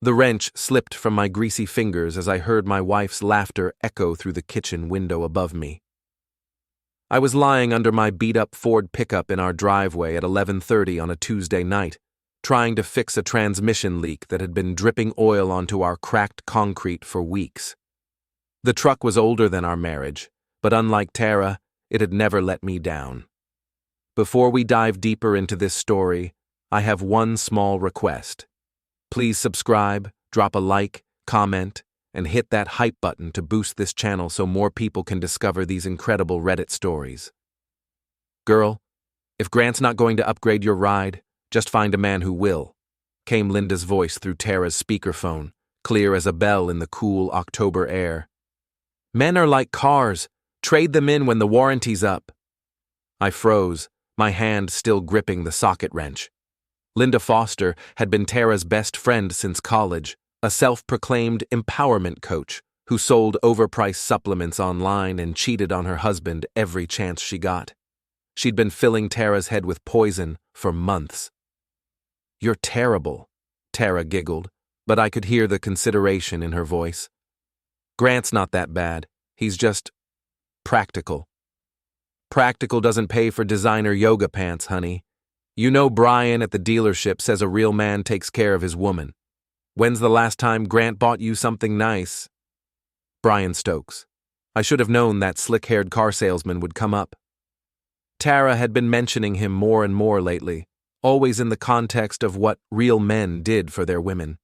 The wrench slipped from my greasy fingers as I heard my wife's laughter echo through the kitchen window above me. I was lying under my beat-up Ford pickup in our driveway at 11:30 on a Tuesday night, trying to fix a transmission leak that had been dripping oil onto our cracked concrete for weeks. The truck was older than our marriage, but unlike Tara, it had never let me down. Before we dive deeper into this story, I have one small request. Please subscribe, drop a like, comment, and hit that hype button to boost this channel so more people can discover these incredible Reddit stories. Girl, if Grant's not going to upgrade your ride, just find a man who will, came Linda's voice through Tara's speakerphone, clear as a bell in the cool October air. Men are like cars. Trade them in when the warranty's up. I froze, my hand still gripping the socket wrench. Linda Foster had been Tara's best friend since college, a self-proclaimed empowerment coach who sold overpriced supplements online and cheated on her husband every chance she got. She'd been filling Tara's head with poison for months. "You're terrible," Tara giggled, but I could hear the consideration in her voice. "Grant's not that bad. He's just practical." "Practical doesn't pay for designer yoga pants, honey. You know Brian at the dealership says a real man takes care of his woman. When's the last time Grant bought you something nice?" Brian Stokes. I should have known that slick-haired car salesman would come up. Tara had been mentioning him more and more lately, always in the context of what real men did for their women.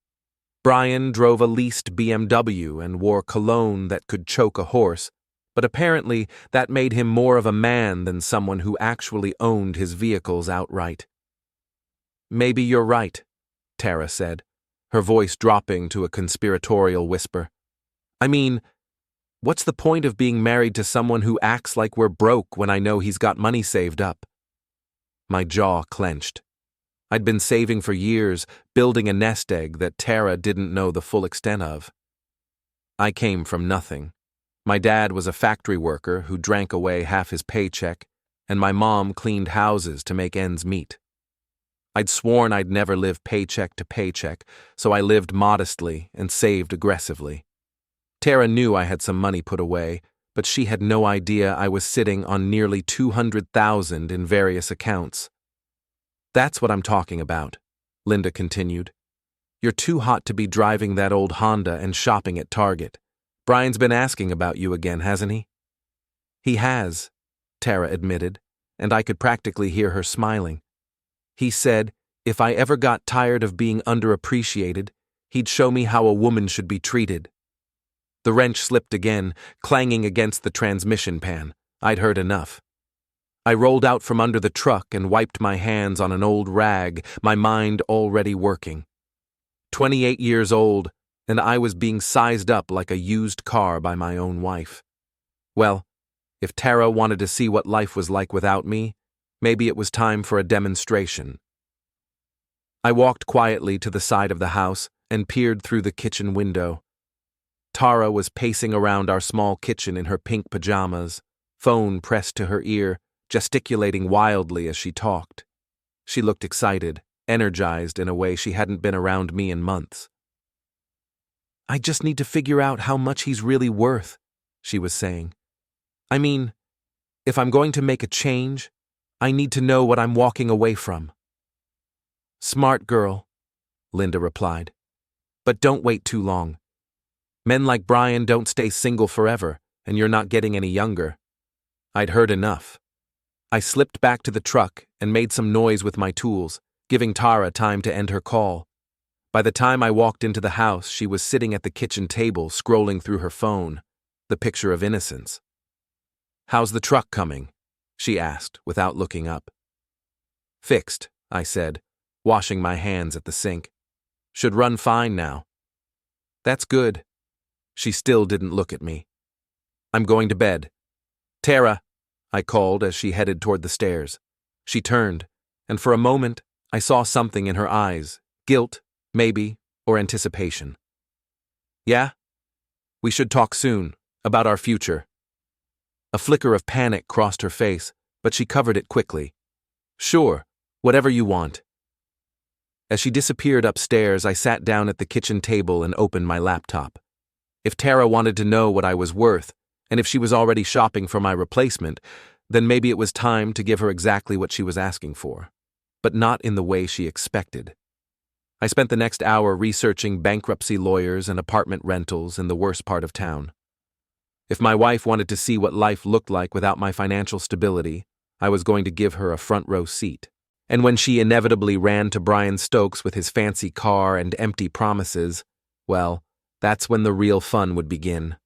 Brian drove a leased BMW and wore cologne that could choke a horse, but apparently that made him more of a man than someone who actually owned his vehicles outright. "Maybe you're right," Tara said, her voice dropping to a conspiratorial whisper. "I mean, what's the point of being married to someone who acts like we're broke when I know he's got money saved up?" My jaw clenched. I'd been saving for years, building a nest egg that Tara didn't know the full extent of. I came from nothing. My dad was a factory worker who drank away half his paycheck, and my mom cleaned houses to make ends meet. I'd sworn I'd never live paycheck to paycheck, so I lived modestly and saved aggressively. Tara knew I had some money put away, but she had no idea I was sitting on nearly $200,000 in various accounts. "That's what I'm talking about," Linda continued. "You're too hot to be driving that old Honda and shopping at Target. Brian's been asking about you again, hasn't he?" "He has," Tara admitted, and I could practically hear her smiling. "He said, if I ever got tired of being underappreciated, he'd show me how a woman should be treated." The wrench slipped again, clanging against the transmission pan. I'd heard enough. I rolled out from under the truck and wiped my hands on an old rag, my mind already working. 28 years old, and I was being sized up like a used car by my own wife. Well, if Tara wanted to see what life was like without me, maybe it was time for a demonstration. I walked quietly to the side of the house and peered through the kitchen window. Tara was pacing around our small kitchen in her pink pajamas, phone pressed to her ear, gesticulating wildly as she talked. She looked excited, energized in a way she hadn't been around me in months. "I just need to figure out how much he's really worth," she was saying. "I mean, if I'm going to make a change, I need to know what I'm walking away from." "Smart girl," Linda replied. "But don't wait too long. Men like Brian don't stay single forever, and you're not getting any younger." I'd heard enough. I slipped back to the truck and made some noise with my tools, giving Tara time to end her call. By the time I walked into the house, she was sitting at the kitchen table scrolling through her phone, the picture of innocence. "How's the truck coming?" she asked without looking up. "Fixed," I said, washing my hands at the sink. "Should run fine now." "That's good." She still didn't look at me. "I'm going to bed." "Tara," I called as she headed toward the stairs. She turned, and for a moment I saw something in her eyes, guilt, maybe, or anticipation. "Yeah? We should talk soon, about our future." A flicker of panic crossed her face, but she covered it quickly. "Sure, whatever you want." As she disappeared upstairs, I sat down at the kitchen table and opened my laptop. If Tara wanted to know what I was worth, and if she was already shopping for my replacement, then maybe it was time to give her exactly what she was asking for, but not in the way she expected. I spent the next hour researching bankruptcy lawyers and apartment rentals in the worst part of town. If my wife wanted to see what life looked like without my financial stability, I was going to give her a front row seat. And when she inevitably ran to Brian Stokes with his fancy car and empty promises, well, that's when the real fun would begin.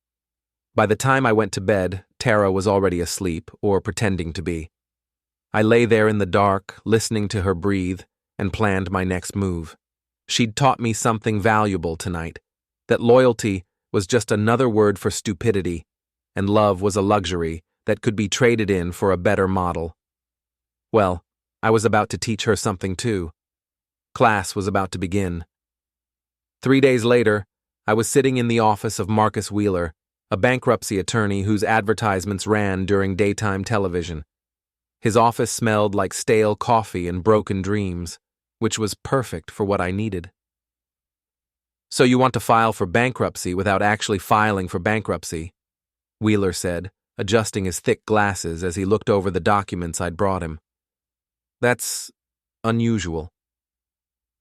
By the time I went to bed, Tara was already asleep, or pretending to be. I lay there in the dark, listening to her breathe, and planned my next move. She'd taught me something valuable tonight, that loyalty was just another word for stupidity, and love was a luxury that could be traded in for a better model. Well, I was about to teach her something too. Class was about to begin. 3 days later, I was sitting in the office of Marcus Wheeler, a bankruptcy attorney whose advertisements ran during daytime television. His office smelled like stale coffee and broken dreams, which was perfect for what I needed. "So you want to file for bankruptcy without actually filing for bankruptcy," Wheeler said, adjusting his thick glasses as he looked over the documents I'd brought him. "That's unusual."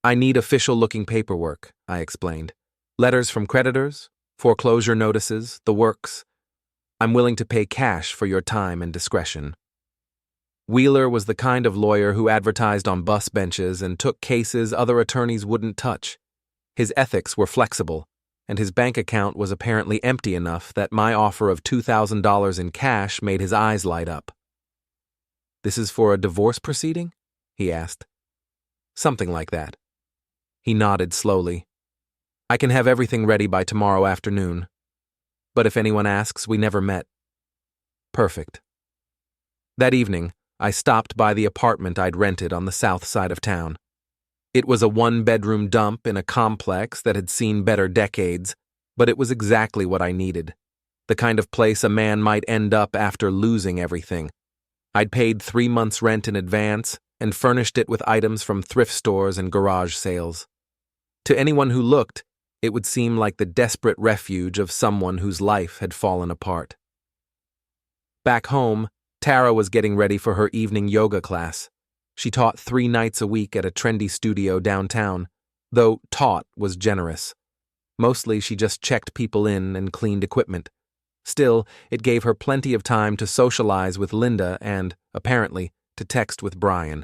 "I need official-looking paperwork," I explained. "Letters from creditors, foreclosure notices, the works. I'm willing to pay cash for your time and discretion." Wheeler was the kind of lawyer who advertised on bus benches and took cases other attorneys wouldn't touch. His ethics were flexible, and his bank account was apparently empty enough that my offer of $2,000 in cash made his eyes light up. "This is for a divorce proceeding?" he asked. "Something like that." He nodded slowly. "I can have everything ready by tomorrow afternoon. But if anyone asks, we never met." "Perfect." That evening, I stopped by the apartment I'd rented on the south side of town. It was a one-bedroom dump in a complex that had seen better decades, but it was exactly what I needed. The kind of place a man might end up after losing everything. I'd paid 3 months' rent in advance and furnished it with items from thrift stores and garage sales. To anyone who looked, it would seem like the desperate refuge of someone whose life had fallen apart. Back home, Tara was getting ready for her evening yoga class. She taught 3 nights a week at a trendy studio downtown, though taught was generous. Mostly she just checked people in and cleaned equipment. Still, it gave her plenty of time to socialize with Linda and, apparently, to text with Brian.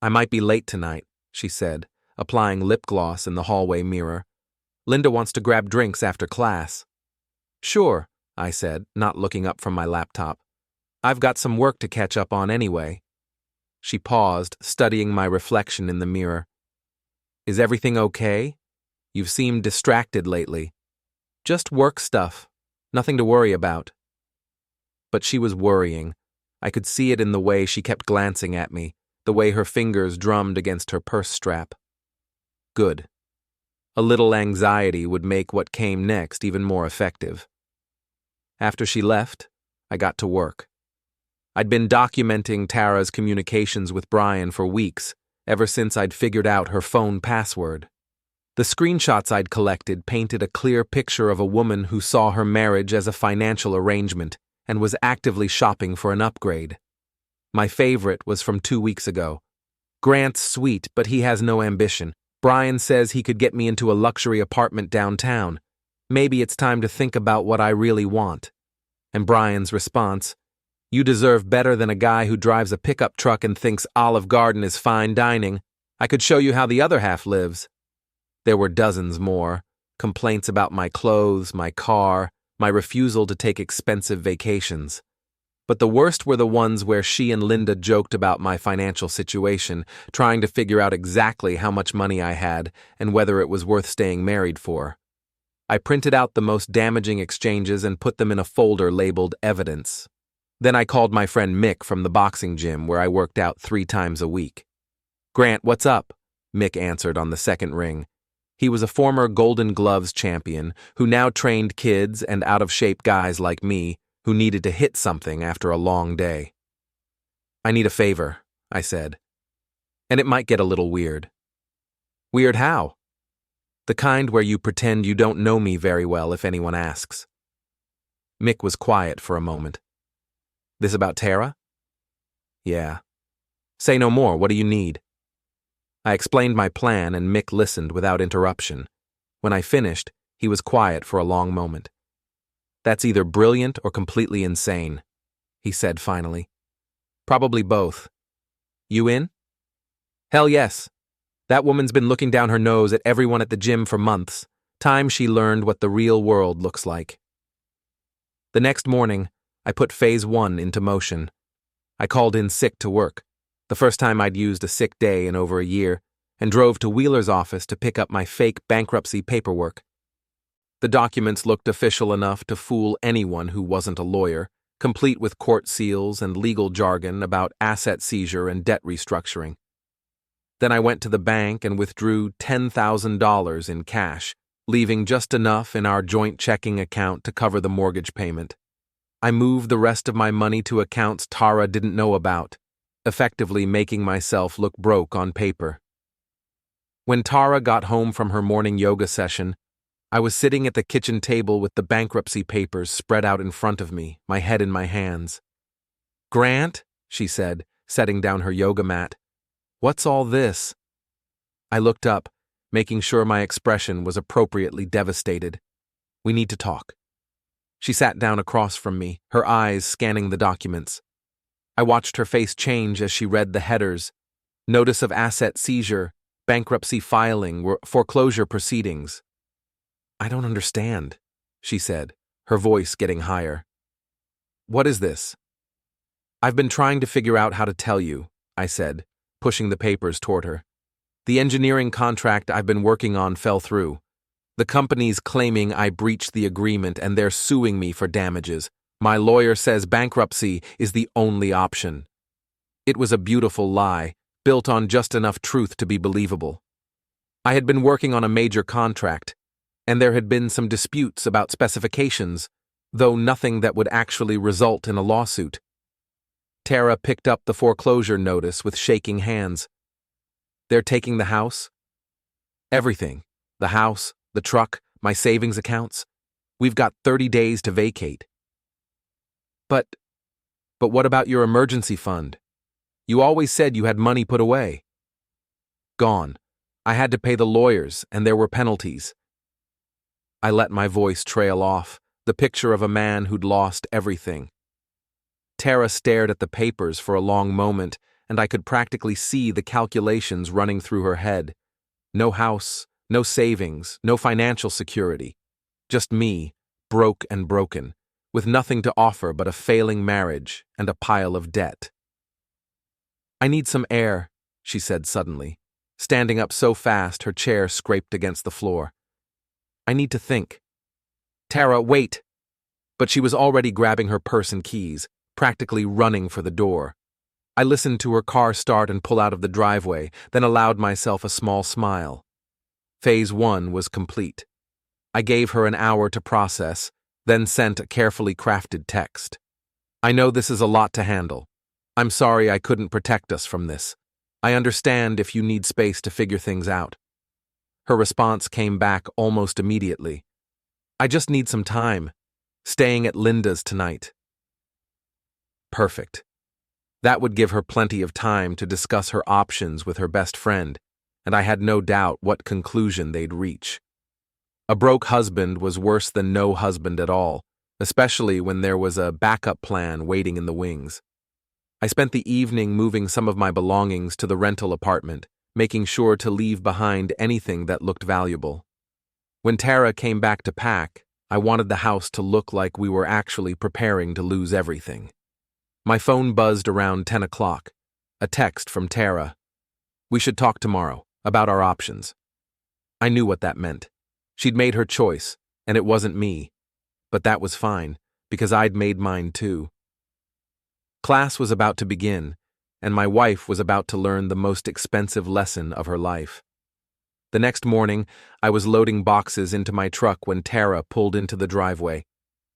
"I might be late tonight," she said, applying lip gloss in the hallway mirror. "Linda wants to grab drinks after class." "Sure," I said, not looking up from my laptop. "I've got some work to catch up on anyway." She paused, studying my reflection in the mirror. "Is everything okay? You've seemed distracted lately." "Just work stuff. Nothing to worry about." But she was worrying. I could see it in the way she kept glancing at me, the way her fingers drummed against her purse strap. Good. A little anxiety would make what came next even more effective. After she left, I got to work. I'd been documenting Tara's communications with Brian for weeks, ever since I'd figured out her phone password. The screenshots I'd collected painted a clear picture of a woman who saw her marriage as a financial arrangement and was actively shopping for an upgrade. My favorite was from 2 weeks ago. "Grant's sweet, but he has no ambition. Brian says he could get me into a luxury apartment downtown. Maybe it's time to think about what I really want." And Brian's response, "You deserve better than a guy who drives a pickup truck and thinks Olive Garden is fine dining. I could show you how the other half lives." There were dozens more. Complaints about my clothes, my car, my refusal to take expensive vacations. But the worst were the ones where she and Linda joked about my financial situation, trying to figure out exactly how much money I had and whether it was worth staying married for. I printed out the most damaging exchanges and put them in a folder labeled evidence. Then I called my friend Mick from the boxing gym where I worked out 3 times a week. "Grant, what's up?" Mick answered on the second ring. He was a former Golden Gloves champion who now trained kids and out-of-shape guys like me who needed to hit something after a long day. "I need a favor," I said. "And it might get a little weird." Weird how? The kind where you pretend you don't know me very well if anyone asks. Mick was quiet for a moment. This about Tara? Yeah. Say no more, what do you need? I explained my plan and Mick listened without interruption. When I finished, he was quiet for a long moment. That's either brilliant or completely insane, he said finally. Probably both. You in? Hell yes. That woman's been looking down her nose at everyone at the gym for months. Time she learned what the real world looks like. The next morning, I put phase 1 into motion. I called in sick to work, the first time I'd used a sick day in over a year, and drove to Wheeler's office to pick up my fake bankruptcy paperwork. The documents looked official enough to fool anyone who wasn't a lawyer, complete with court seals and legal jargon about asset seizure and debt restructuring. Then I went to the bank and withdrew $10,000 in cash, leaving just enough in our joint checking account to cover the mortgage payment. I moved the rest of my money to accounts Tara didn't know about, effectively making myself look broke on paper. When Tara got home from her morning yoga session, I was sitting at the kitchen table with the bankruptcy papers spread out in front of me, my head in my hands. "Grant," she said, setting down her yoga mat, "what's all this?" I looked up, making sure my expression was appropriately devastated. "We need to talk." She sat down across from me, her eyes scanning the documents. I watched her face change as she read the headers: notice of asset seizure, bankruptcy filing, foreclosure proceedings. "I don't understand," she said, her voice getting higher. "What is this?" "I've been trying to figure out how to tell you," I said, pushing the papers toward her. "The engineering contract I've been working on fell through. The company's claiming I breached the agreement and they're suing me for damages. My lawyer says bankruptcy is the only option." It was a beautiful lie, built on just enough truth to be believable. I had been working on a major contract, and there had been some disputes about specifications, though nothing that would actually result in a lawsuit. Tara picked up the foreclosure notice with shaking hands. "They're taking the house?" "Everything. The house, the truck, my savings accounts. We've got 30 days to vacate." But what about your emergency fund? You always said you had money put away." "Gone. I had to pay the lawyers, and there were penalties." I let my voice trail off, the picture of a man who'd lost everything. Tara stared at the papers for a long moment, and I could practically see the calculations running through her head. No house, no savings, no financial security. Just me, broke and broken, with nothing to offer but a failing marriage and a pile of debt. "I need some air," she said suddenly, standing up so fast her chair scraped against the floor. "I need to think." "Tara, wait!" But she was already grabbing her purse and keys, practically running for the door. I listened to her car start and pull out of the driveway, then allowed myself a small smile. Phase 1 was complete. I gave her an hour to process, then sent a carefully crafted text. "I know this is a lot to handle. I'm sorry I couldn't protect us from this. I understand if you need space to figure things out." Her response came back almost immediately. "I just need some time. Staying at Linda's tonight." Perfect. That would give her plenty of time to discuss her options with her best friend, and I had no doubt what conclusion they'd reach. A broke husband was worse than no husband at all, especially when there was a backup plan waiting in the wings. I spent the evening moving some of my belongings to the rental apartment, making sure to leave behind anything that looked valuable. When Tara came back to pack, I wanted the house to look like we were actually preparing to lose everything. My phone buzzed around 10 o'clock. A text from Tara. "We should talk tomorrow, about our options." I knew what that meant. She'd made her choice, and it wasn't me. But that was fine, because I'd made mine too. Class was about to begin, and my wife was about to learn the most expensive lesson of her life. The next morning, I was loading boxes into my truck when Tara pulled into the driveway.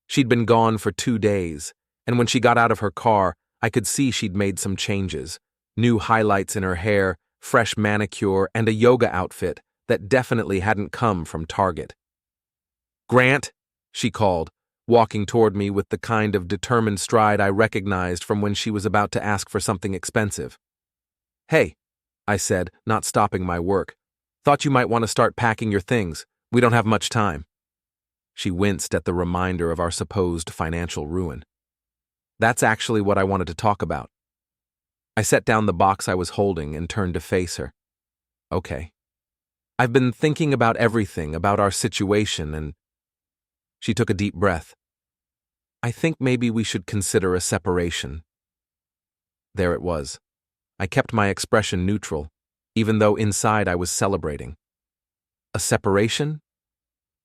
She'd been gone for 2 days, and when she got out of her car, I could see she'd made some changes. New highlights in her hair, fresh manicure, and a yoga outfit, that definitely hadn't come from Target. "Grant," she called, walking toward me with the kind of determined stride I recognized from when she was about to ask for something expensive. "Hey," I said, not stopping my work. "Thought you might want to start packing your things. We don't have much time." She winced at the reminder of our supposed financial ruin. "That's actually what I wanted to talk about." I set down the box I was holding and turned to face her. "Okay. I've been thinking about everything, about our situation, and..." She took a deep breath. "I think maybe we should consider a separation." There it was. I kept my expression neutral, even though inside I was celebrating. "A separation?"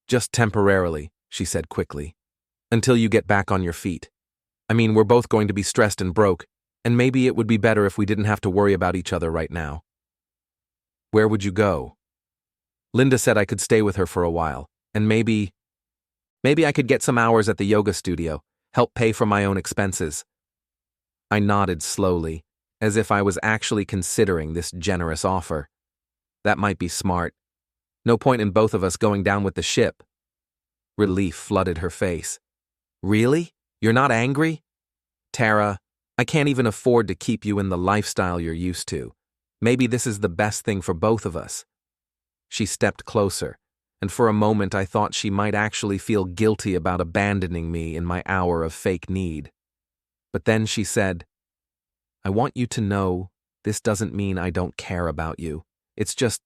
"Just temporarily," she said quickly. "Until you get back on your feet. I mean, we're both going to be stressed and broke, and maybe it would be better if we didn't have to worry about each other right now." "Where would you go?" "Linda said I could stay with her for a while, and maybe I could get some hours at the yoga studio, help pay for my own expenses." I nodded slowly, as if I was actually considering this generous offer. That might be smart. No point in both of us going down with the ship. Relief flooded her face. "Really? You're not angry?" "Tara, I can't even afford to keep you in the lifestyle you're used to. Maybe this is the best thing for both of us." She stepped closer, and for a moment I thought she might actually feel guilty about abandoning me in my hour of fake need. But then she said, "I want you to know this doesn't mean I don't care about you. It's just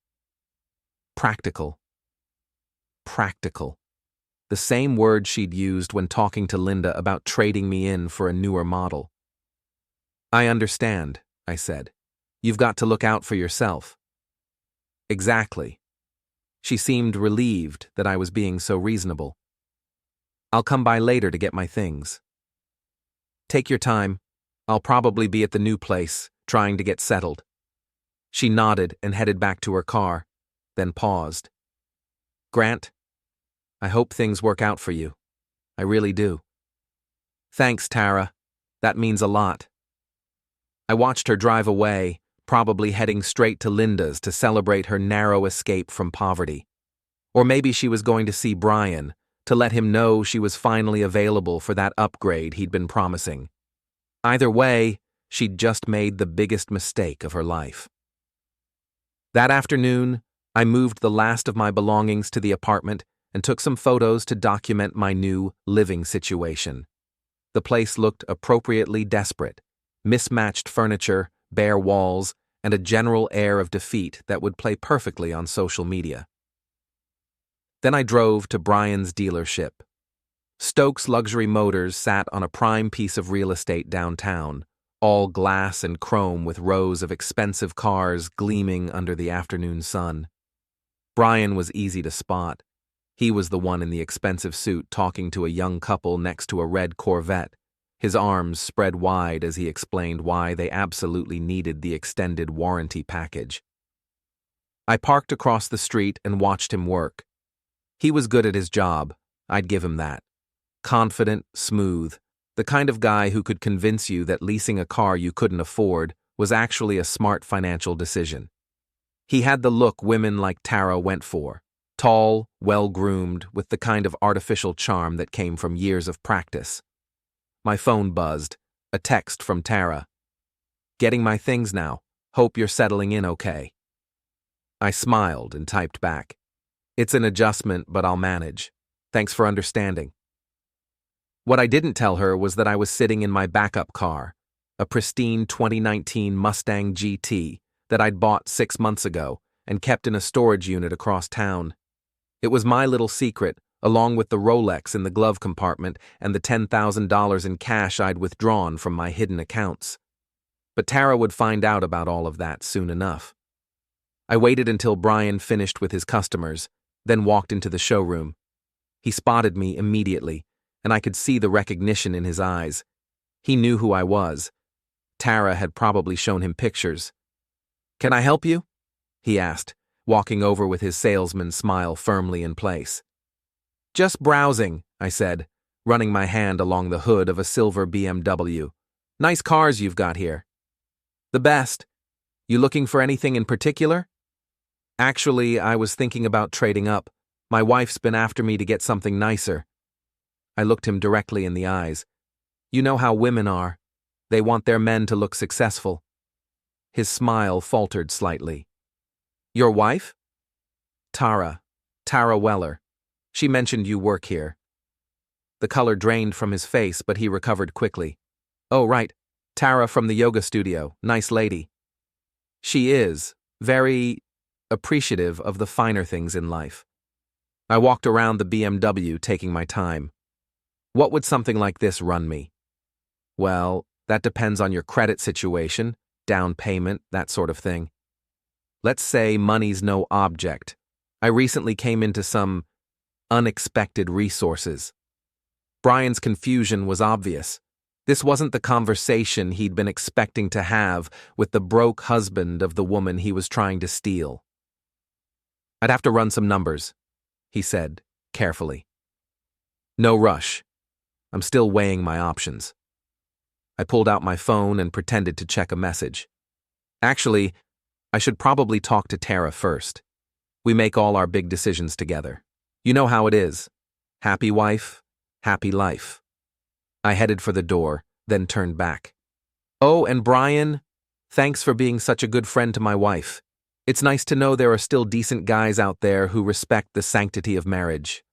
practical." Practical. The same word she'd used when talking to Linda about trading me in for a newer model. "I understand," I said. "You've got to look out for yourself." "Exactly." She seemed relieved that I was being so reasonable. "I'll come by later to get my things." "Take your time. I'll probably be at the new place, trying to get settled." She nodded and headed back to her car, then paused. "Grant, I hope things work out for you. I really do." "Thanks, Tara. That means a lot." I watched her drive away, probably heading straight to Linda's to celebrate her narrow escape from poverty. Or maybe she was going to see Brian, to let him know she was finally available for that upgrade he'd been promising. Either way, she'd just made the biggest mistake of her life. That afternoon, I moved the last of my belongings to the apartment and took some photos to document my new living situation. The place looked appropriately desperate. Mismatched furniture, bare walls, and a general air of defeat that would play perfectly on social media. Then I drove to Brian's dealership. Stokes Luxury Motors sat on a prime piece of real estate downtown, all glass and chrome with rows of expensive cars gleaming under the afternoon sun. Brian was easy to spot. He was the one in the expensive suit talking to a young couple next to a red Corvette, his arms spread wide as he explained why they absolutely needed the extended warranty package. I parked across the street and watched him work. He was good at his job, I'd give him that. Confident, smooth, the kind of guy who could convince you that leasing a car you couldn't afford was actually a smart financial decision. He had the look women like Tara went for, tall, well-groomed, with the kind of artificial charm that came from years of practice. My phone buzzed, a text from Tara. "Getting my things now. Hope you're settling in okay." I smiled and typed back. "It's an adjustment, but I'll manage. Thanks for understanding." What I didn't tell her was that I was sitting in my backup car, a pristine 2019 Mustang GT that I'd bought 6 months ago and kept in a storage unit across town. It was my little secret, along with the Rolex in the glove compartment and the $10,000 in cash I'd withdrawn from my hidden accounts. But Tara would find out about all of that soon enough. I waited until Brian finished with his customers, then walked into the showroom. He spotted me immediately, and I could see the recognition in his eyes. He knew who I was. Tara had probably shown him pictures. "Can I help you?" he asked, walking over with his salesman smile firmly in place. "Just browsing," I said, running my hand along the hood of a silver BMW. "Nice cars you've got here." "The best. You looking for anything in particular?" Actually, I was thinking about trading up. My wife's been after me to get something nicer. I looked him directly in the eyes. You know how women are. They want their men to look successful. His smile faltered slightly. Your wife? Tara Weller. She mentioned you work here. The color drained from his face, but he recovered quickly. Oh, right. Tara from the yoga studio. Nice lady. She is very appreciative of the finer things in life. I walked around the BMW, taking my time. What would something like this run me? Well, that depends on your credit situation, down payment, that sort of thing. Let's say money's no object. I recently came into some unexpected resources. Brian's confusion was obvious. This wasn't the conversation he'd been expecting to have with the broke husband of the woman he was trying to steal. I'd have to run some numbers, he said, carefully. No rush. I'm still weighing my options. I pulled out my phone and pretended to check a message. Actually, I should probably talk to Tara first. We make all our big decisions together. You know how it is. Happy wife, happy life. I headed for the door, then turned back. Oh, and Brian, thanks for being such a good friend to my wife. It's nice to know there are still decent guys out there who respect the sanctity of marriage.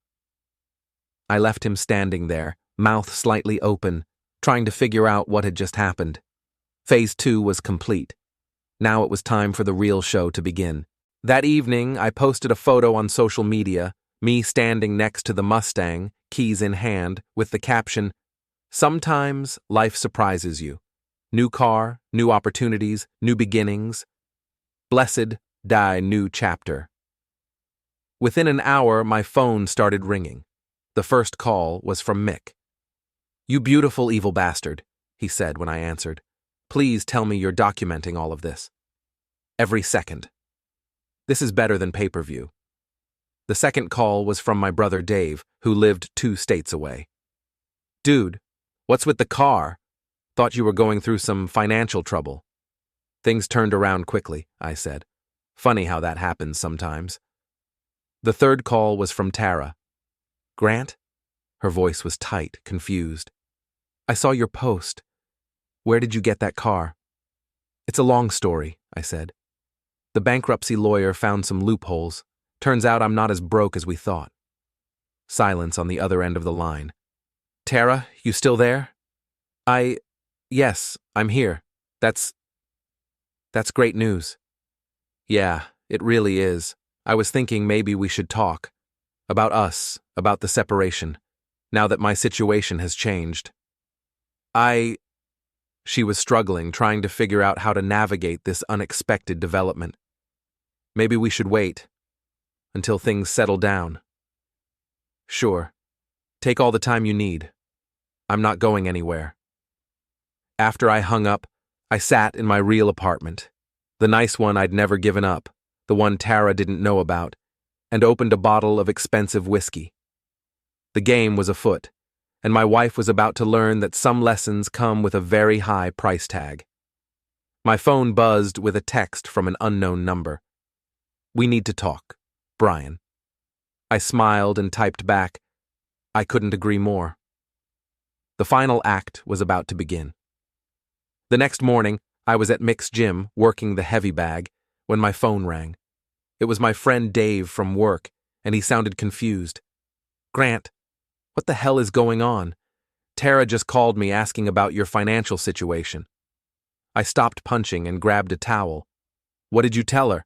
I left him standing there, mouth slightly open, trying to figure out what had just happened. Phase 2 was complete. Now it was time for the real show to begin. That evening, I posted a photo on social media, me standing next to the Mustang, keys in hand, with the caption, "Sometimes life surprises you. New car, new opportunities, new beginnings. Blessed die new chapter." Within an hour, my phone started ringing. The first call was from Mick. "You beautiful evil bastard," he said when I answered. "Please tell me you're documenting all of this." "Every second. This is better than pay-per-view." The second call was from my brother Dave, who lived 2 states away. "Dude, what's with the car? Thought you were going through some financial trouble." "Things turned around quickly," I said. "Funny how that happens sometimes." The third call was from Tara. "Grant?" Her voice was tight, confused. "I saw your post. Where did you get that car?" "It's a long story," I said. "The bankruptcy lawyer found some loopholes. Turns out I'm not as broke as we thought." Silence on the other end of the line. "Tara, you still there?" Yes, I'm here. That's great news." "Yeah, it really is. I was thinking maybe we should talk. About us, about the separation, now that my situation has changed." She was struggling, trying to figure out how to navigate this unexpected development. "Maybe we should wait until things settle down." "Sure. Take all the time you need. I'm not going anywhere." After I hung up, I sat in my real apartment, the nice one I'd never given up, the one Tara didn't know about, and opened a bottle of expensive whiskey. The game was afoot, and my wife was about to learn that some lessons come with a very high price tag. My phone buzzed with a text from an unknown number. "We need to talk. Brian." I smiled and typed back, "I couldn't agree more." The final act was about to begin. The next morning, I was at Mick's gym, working the heavy bag, when my phone rang. It was my friend Dave from work, and he sounded confused. "Grant, what the hell is going on? Tara just called me asking about your financial situation." I stopped punching and grabbed a towel. "What did you tell her?"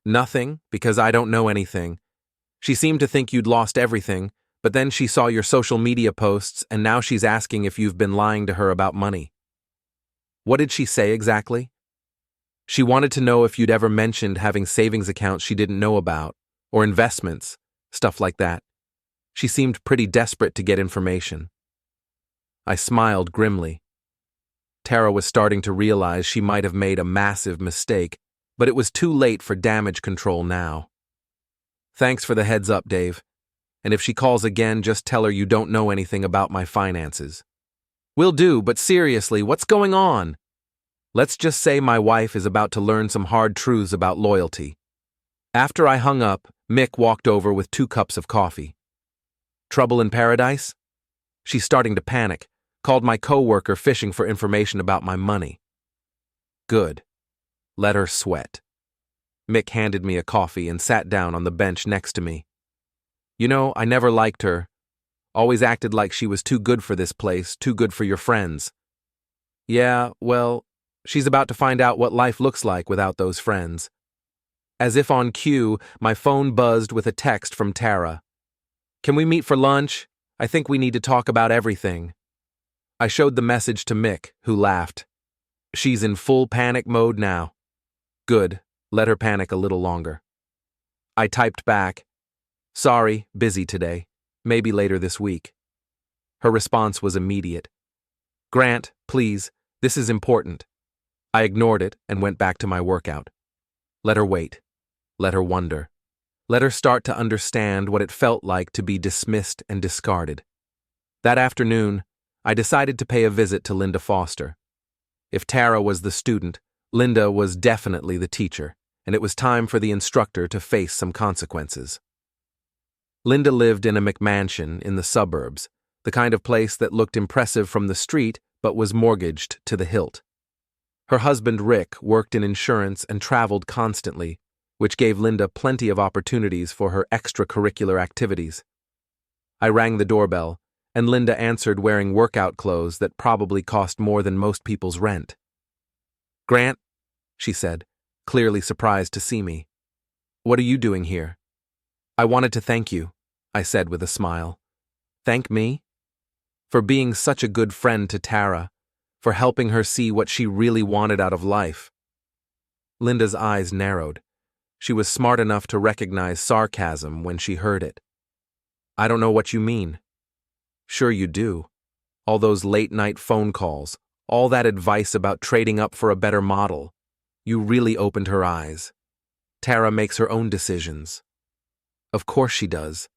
"Nothing, because I don't know anything. She seemed to think you'd lost everything, but then she saw your social media posts, and now she's asking if you've been lying to her about money." "What did she say exactly?" "She wanted to know if you'd ever mentioned having savings accounts she didn't know about, or investments, stuff like that. She seemed pretty desperate to get information." I smiled grimly. Tara was starting to realize she might have made a massive mistake, but it was too late for damage control now. "Thanks for the heads up, Dave. And if she calls again, just tell her you don't know anything about my finances." "Will do, but seriously, what's going on?" "Let's just say my wife is about to learn some hard truths about loyalty." After I hung up, Mick walked over with 2 cups of coffee. Trouble in paradise? She's starting to panic. Called my coworker fishing for information about my money. Good. Let her sweat. Mick handed me a coffee and sat down on the bench next to me. You know, I never liked her. Always acted like she was too good for this place, too good for your friends. Yeah, well, she's about to find out what life looks like without those friends. As if on cue, my phone buzzed with a text from Tara. Can we meet for lunch? I think we need to talk about everything. I showed the message to Mick, who laughed. She's in full panic mode now. Good, let her panic a little longer. I typed back, sorry, busy today, maybe later this week. Her response was immediate. Grant, please, this is important. I ignored it and went back to my workout. Let her wait. Let her wonder. Let her start to understand what it felt like to be dismissed and discarded. That afternoon, I decided to pay a visit to Linda Foster. If Tara was the student, Linda was definitely the teacher, and it was time for the instructor to face some consequences. Linda lived in a McMansion in the suburbs, the kind of place that looked impressive from the street but was mortgaged to the hilt. Her husband Rick worked in insurance and traveled constantly, which gave Linda plenty of opportunities for her extracurricular activities. I rang the doorbell, and Linda answered wearing workout clothes that probably cost more than most people's rent. Grant, she said, clearly surprised to see me. What are you doing here? I wanted to thank you, I said with a smile. Thank me? For being such a good friend to Tara, for helping her see what she really wanted out of life. Linda's eyes narrowed. She was smart enough to recognize sarcasm when she heard it. I don't know what you mean. Sure you do. All those late-night phone calls, all that advice about trading up for a better model. You really opened her eyes. Tara makes her own decisions. Of course she does,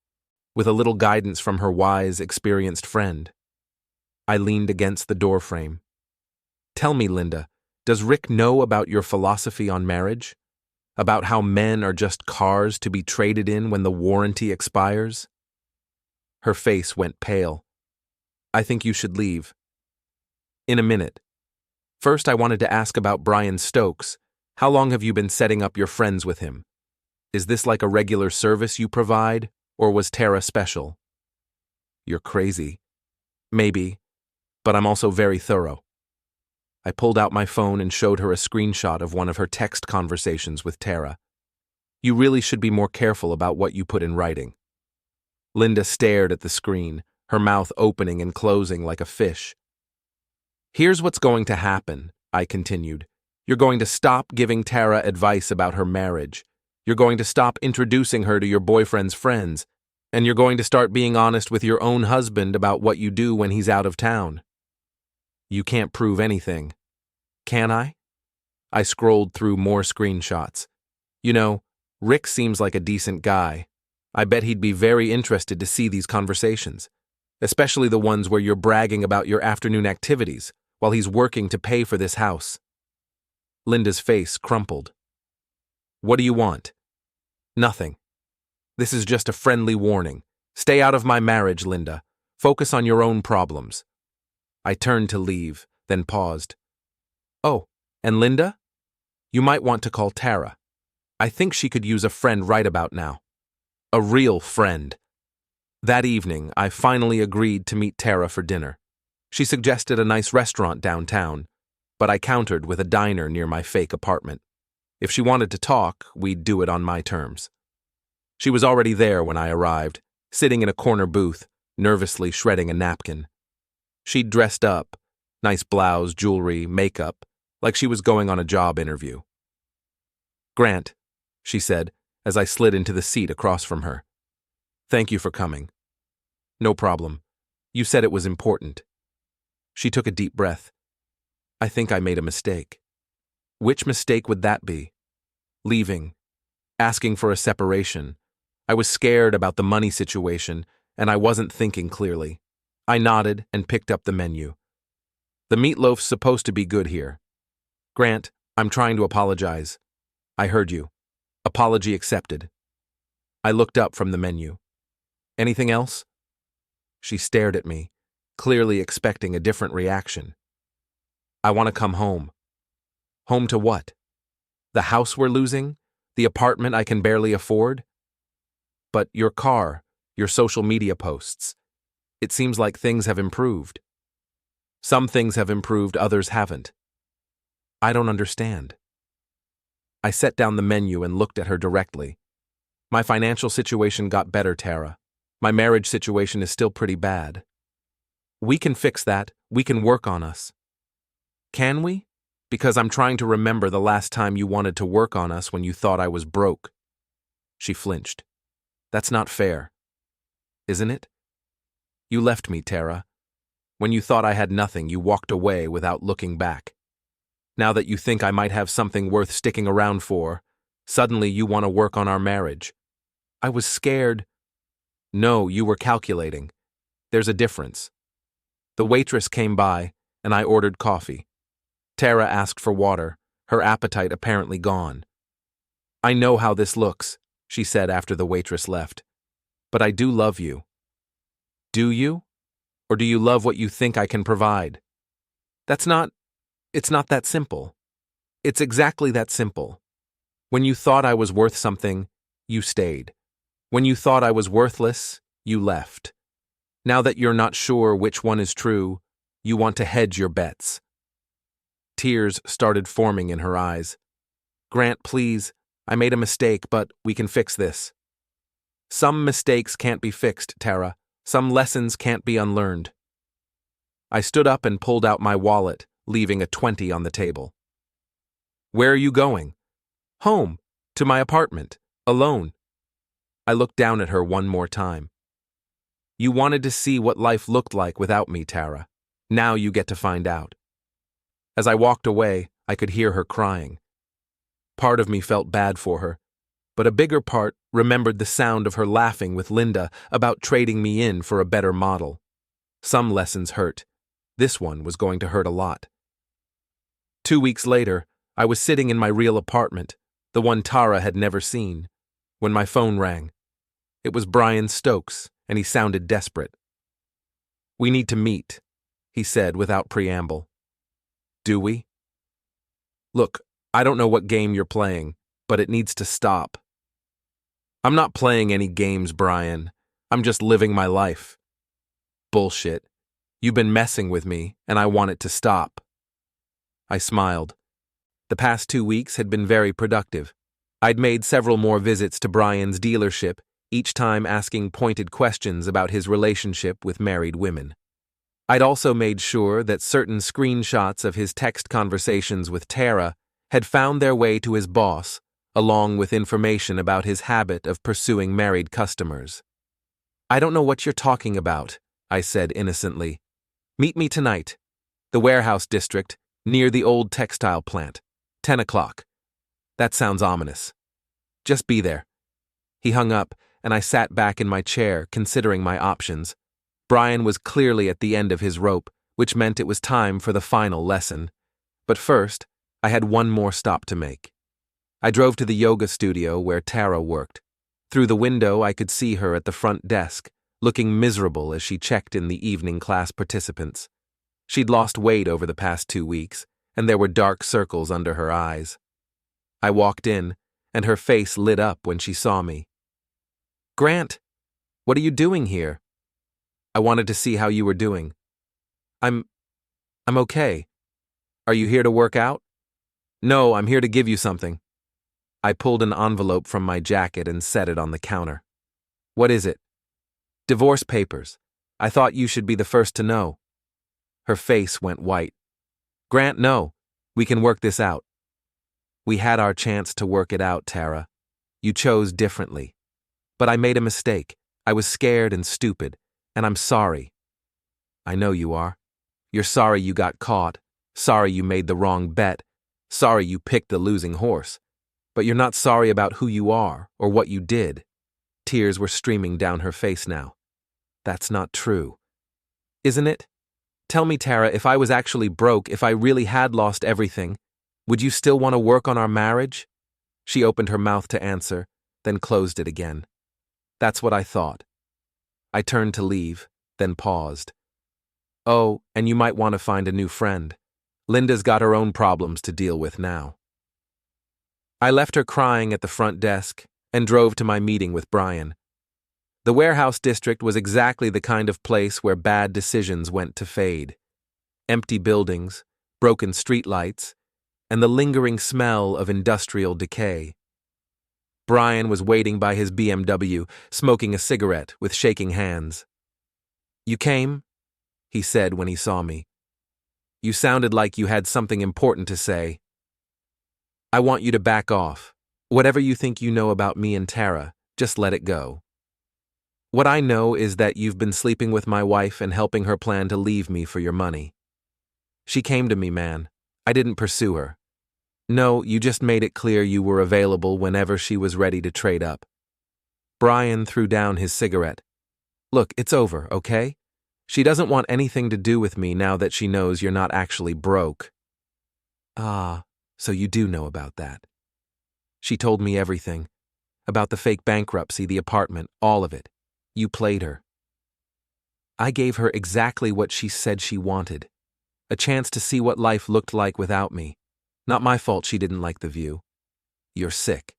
with a little guidance from her wise, experienced friend. I leaned against the doorframe. Tell me, Linda, does Rick know about your philosophy on marriage? About how men are just cars to be traded in when the warranty expires? Her face went pale. I think you should leave. In a minute. First, I wanted to ask about Brian Stokes. How long have you been setting up your friends with him? Is this like a regular service you provide, or was Tara special? You're crazy. Maybe, but I'm also very thorough. I pulled out my phone and showed her a screenshot of one of her text conversations with Tara. You really should be more careful about what you put in writing. Linda stared at the screen, her mouth opening and closing like a fish. Here's what's going to happen, I continued. You're going to stop giving Tara advice about her marriage. You're going to stop introducing her to your boyfriend's friends, and you're going to start being honest with your own husband about what you do when he's out of town. You can't prove anything. Can I? I scrolled through more screenshots. You know, Rick seems like a decent guy. I bet he'd be very interested to see these conversations, especially the ones where you're bragging about your afternoon activities while he's working to pay for this house. Linda's face crumpled. What do you want? Nothing. This is just a friendly warning. Stay out of my marriage, Linda. Focus on your own problems. I turned to leave, then paused. Oh, and Linda? You might want to call Tara. I think she could use a friend right about now. A real friend. That evening, I finally agreed to meet Tara for dinner. She suggested a nice restaurant downtown, but I countered with a diner near my fake apartment. If she wanted to talk, we'd do it on my terms. She was already there when I arrived, sitting in a corner booth, nervously shredding a napkin. She'd dressed up, nice blouse, jewelry, makeup, like she was going on a job interview. Grant, she said, as I slid into the seat across from her. Thank you for coming. No problem. You said it was important. She took a deep breath. I think I made a mistake. Which mistake would that be? Leaving. Asking for a separation. I was scared about the money situation, and I wasn't thinking clearly. I nodded and picked up the menu. The meatloaf's supposed to be good here. Grant, I'm trying to apologize. I heard you. Apology accepted. I looked up from the menu. Anything else? She stared at me, clearly expecting a different reaction. I want to come home. Home to what? The house we're losing? The apartment I can barely afford? But your car, your social media posts. It seems like things have improved. Some things have improved, others haven't. I don't understand. I set down the menu and looked at her directly. My financial situation got better, Tara. My marriage situation is still pretty bad. We can fix that. We can work on us. Can we? Because I'm trying to remember the last time you wanted to work on us when you thought I was broke. She flinched. That's not fair. Isn't it? You left me, Tara. When you thought I had nothing, you walked away without looking back. Now that you think I might have something worth sticking around for, suddenly you want to work on our marriage. I was scared. No, you were calculating. There's a difference. The waitress came by, and I ordered coffee. Tara asked for water, her appetite apparently gone. I know how this looks, she said after the waitress left. But I do love you. Do you? Or do you love what you think I can provide? It's not that simple. It's exactly that simple. When you thought I was worth something, you stayed. When you thought I was worthless, you left. Now that you're not sure which one is true, you want to hedge your bets. Tears started forming in her eyes. Grant, please, I made a mistake, but we can fix this. Some mistakes can't be fixed, Tara. Some lessons can't be unlearned. I stood up and pulled out my wallet, leaving a 20 on the table. Where are you going? Home, to my apartment, alone. I looked down at her one more time. You wanted to see what life looked like without me, Tara. Now you get to find out. As I walked away, I could hear her crying. Part of me felt bad for her, but a bigger part remembered the sound of her laughing with Linda about trading me in for a better model. Some lessons hurt. This one was going to hurt a lot. 2 weeks later, I was sitting in my real apartment, the one Tara had never seen, when my phone rang. It was Brian Stokes, and he sounded desperate. We need to meet, he said without preamble. Do we? Look, I don't know what game you're playing, but it needs to stop. I'm not playing any games, Brian. I'm just living my life. Bullshit. You've been messing with me, and I want it to stop. I smiled. The past 2 weeks had been very productive. I'd made several more visits to Brian's dealership, each time asking pointed questions about his relationship with married women. I'd also made sure that certain screenshots of his text conversations with Tara had found their way to his boss, along with information about his habit of pursuing married customers. I don't know what you're talking about, I said innocently. Meet me tonight. The warehouse district, near the old textile plant. 10 o'clock. That sounds ominous. Just be there. He hung up, and I sat back in my chair, considering my options. Brian was clearly at the end of his rope, which meant it was time for the final lesson. But first, I had one more stop to make. I drove to the yoga studio where Tara worked. Through the window, I could see her at the front desk, looking miserable as she checked in the evening class participants. She'd lost weight over the past 2 weeks, and there were dark circles under her eyes. I walked in, and her face lit up when she saw me. Grant, what are you doing here? I wanted to see how you were doing. I'm okay. Are you here to work out? No, I'm here to give you something. I pulled an envelope from my jacket and set it on the counter. What is it? Divorce papers. I thought you should be the first to know. Her face went white. Grant, no. We can work this out. We had our chance to work it out, Tara. You chose differently. But I made a mistake. I was scared and stupid, and I'm sorry. I know you are. You're sorry you got caught, sorry you made the wrong bet, sorry you picked the losing horse. But you're not sorry about who you are or what you did. Tears were streaming down her face now. That's not true. Isn't it? Tell me, Tara, if I was actually broke, if I really had lost everything, would you still want to work on our marriage? She opened her mouth to answer, then closed it again. That's what I thought. I turned to leave, then paused. Oh, and you might want to find a new friend. Linda's got her own problems to deal with now. I left her crying at the front desk and drove to my meeting with Brian. The warehouse district was exactly the kind of place where bad decisions went to fade. Empty buildings, broken streetlights, and the lingering smell of industrial decay. Brian was waiting by his BMW, smoking a cigarette with shaking hands. "You came?" he said when he saw me. "You sounded like you had something important to say." "I want you to back off. Whatever you think you know about me and Tara, just let it go. What I know is that you've been sleeping with my wife and helping her plan to leave me for your money. She came to me, man. I didn't pursue her. No, you just made it clear you were available whenever she was ready to trade up." Brian threw down his cigarette. "Look, it's over, okay? She doesn't want anything to do with me now that she knows you're not actually broke." "Ah, so you do know about that." "She told me everything. About the fake bankruptcy, the apartment, all of it. You played her." "I gave her exactly what she said she wanted. A chance to see what life looked like without me. Not my fault she didn't like the view." "You're sick."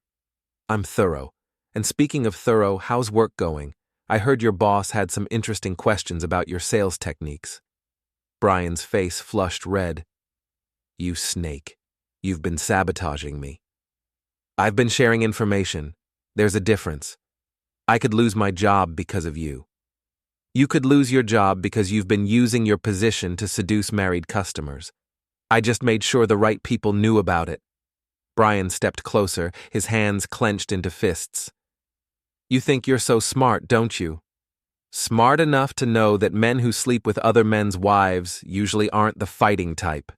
"I'm thorough. And speaking of thorough, how's work going? I heard your boss had some interesting questions about your sales techniques." Brian's face flushed red. "You snake. You've been sabotaging me." "I've been sharing information. There's a difference. I could lose my job because of you. You could lose your job because you've been using your position to seduce married customers. I just made sure the right people knew about it." Brian stepped closer, his hands clenched into fists. "You think you're so smart, don't you? Smart enough to know that men who sleep with other men's wives usually aren't the fighting type.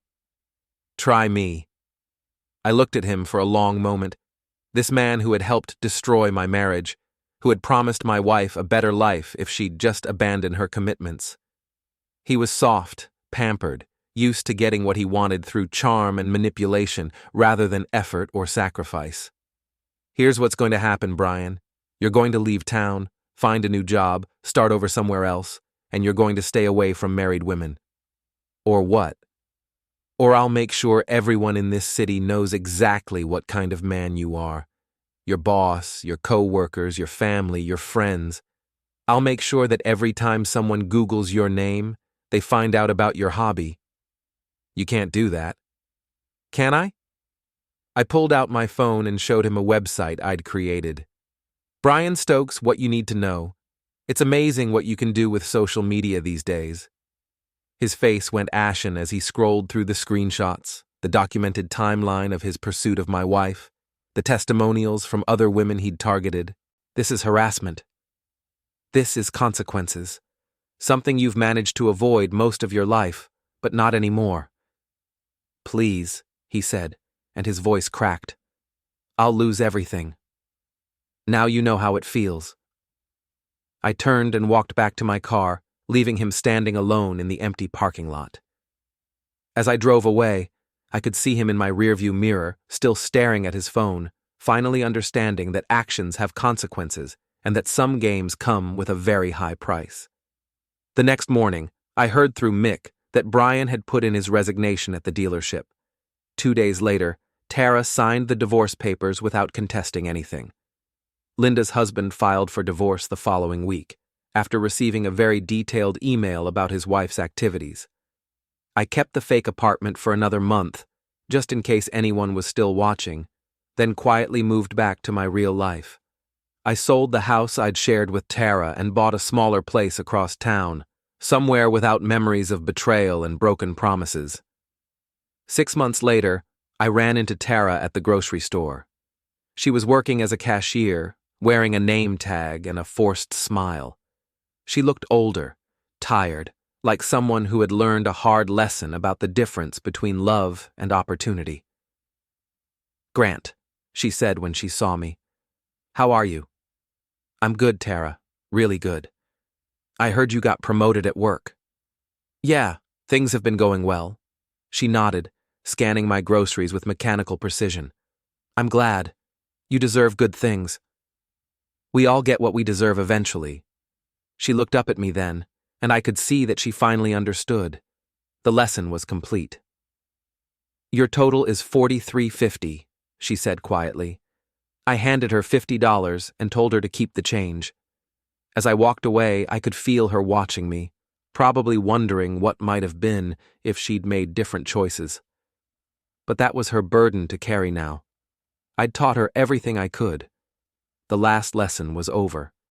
Try me." I looked at him for a long moment. This man who had helped destroy my marriage, who had promised my wife a better life if she'd just abandon her commitments. He was soft, pampered, used to getting what he wanted through charm and manipulation rather than effort or sacrifice. "Here's what's going to happen, Brian. You're going to leave town, find a new job, start over somewhere else, and you're going to stay away from married women." "Or what?" "Or I'll make sure everyone in this city knows exactly what kind of man you are. Your boss, your co-workers, your family, your friends. I'll make sure that every time someone Googles your name, they find out about your hobby." "You can't do that." "Can I?" I pulled out my phone and showed him a website I'd created. "Brian Stokes, what you need to know. It's amazing what you can do with social media these days." His face went ashen as he scrolled through the screenshots, the documented timeline of his pursuit of my wife, the testimonials from other women he'd targeted. "This is harassment. This is consequences. Something you've managed to avoid most of your life, but not anymore." "Please," he said, and his voice cracked. "I'll lose everything. Now you know how it feels." I turned and walked back to my car, leaving him standing alone in the empty parking lot. As I drove away, I could see him in my rearview mirror, still staring at his phone, finally understanding that actions have consequences and that some games come with a very high price. The next morning, I heard through Mick that Brian had put in his resignation at the dealership. 2 days later, Tara signed the divorce papers without contesting anything. Linda's husband filed for divorce the following week, after receiving a very detailed email about his wife's activities. I kept the fake apartment for another month, just in case anyone was still watching, then quietly moved back to my real life. I sold the house I'd shared with Tara and bought a smaller place across town, somewhere without memories of betrayal and broken promises. 6 months later, I ran into Tara at the grocery store. She was working as a cashier, wearing a name tag and a forced smile. She looked older, tired, like someone who had learned a hard lesson about the difference between love and opportunity. "Grant," she said when she saw me. "How are you?" "I'm good, Tara. Really good." "I heard you got promoted at work." "Yeah, things have been going well." She nodded, scanning my groceries with mechanical precision. "I'm glad. You deserve good things. We all get what we deserve eventually. She looked up at me then, and I could see that she finally understood. The lesson was complete. Your total is $43.50, she said quietly. I handed her $50 and told her to keep the change. As I walked away, I could feel her watching me, probably wondering what might have been if she'd made different choices. But that was her burden to carry now. I'd taught her everything I could. The last lesson was over.